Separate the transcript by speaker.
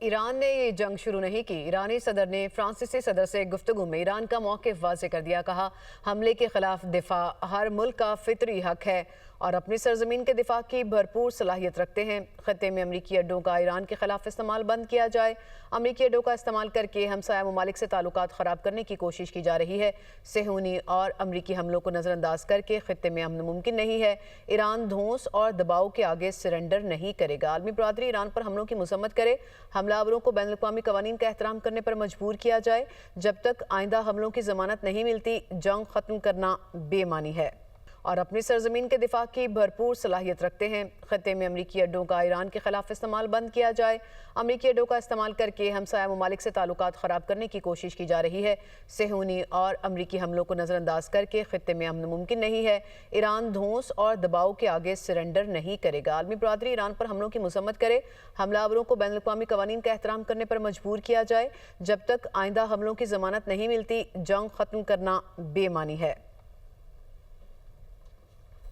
Speaker 1: ایران نے یہ جنگ شروع نہیں کی۔ ایرانی صدر نے فرانسیسی صدر سے گفتگو میں ایران کا موقف واضح کر دیا۔ کہا، حملے کے خلاف دفاع ہر ملک کا فطری حق ہے اور اپنی سرزمین کے دفاع کی بھرپور صلاحیت رکھتے ہیں۔ خطے میں امریکی اڈوں کا ایران کے خلاف استعمال بند کیا جائے۔ امریکی اڈوں کا استعمال کر کے ہمسایہ ممالک سے تعلقات خراب کرنے کی کوشش کی جا رہی ہے۔ صہیونی اور امریکی حملوں کو نظر انداز کر کے خطے میں امن ممکن نہیں ہے۔ ایران دھونس اور دباؤ کے آگے سرنڈر نہیں کرے گا۔ عالمی برادری ایران پر حملوں کی مذمت کرے۔ حملہ آوروں کو بین الاقوامی قوانین کا احترام کرنے پر مجبور کیا جائے۔ جب تک آئندہ حملوں کی ضمانت نہیں ملتی، جنگ ختم کرنا بے معنی ہے اور اپنی سرزمین کے دفاع کی بھرپور صلاحیت رکھتے ہیں۔ خطے میں امریکی اڈوں کا ایران کے خلاف استعمال بند کیا جائے۔ امریکی اڈوں کا استعمال کر کے ہمسایہ ممالک سے تعلقات خراب کرنے کی کوشش کی جا رہی ہے۔ صہیونی اور امریکی حملوں کو نظر انداز کر کے خطے میں امن ممکن نہیں ہے۔ ایران دھونس اور دباؤ کے آگے سرنڈر نہیں کرے گا۔ عالمی برادری ایران پر حملوں کی مذمت کرے۔ حملہ آوروں کو بین الاقوامی قوانین کا احترام کرنے پر مجبور کیا جائے۔ جب تک آئندہ حملوں کی ضمانت نہیں ملتی، جنگ ختم کرنا بے معنی ہے۔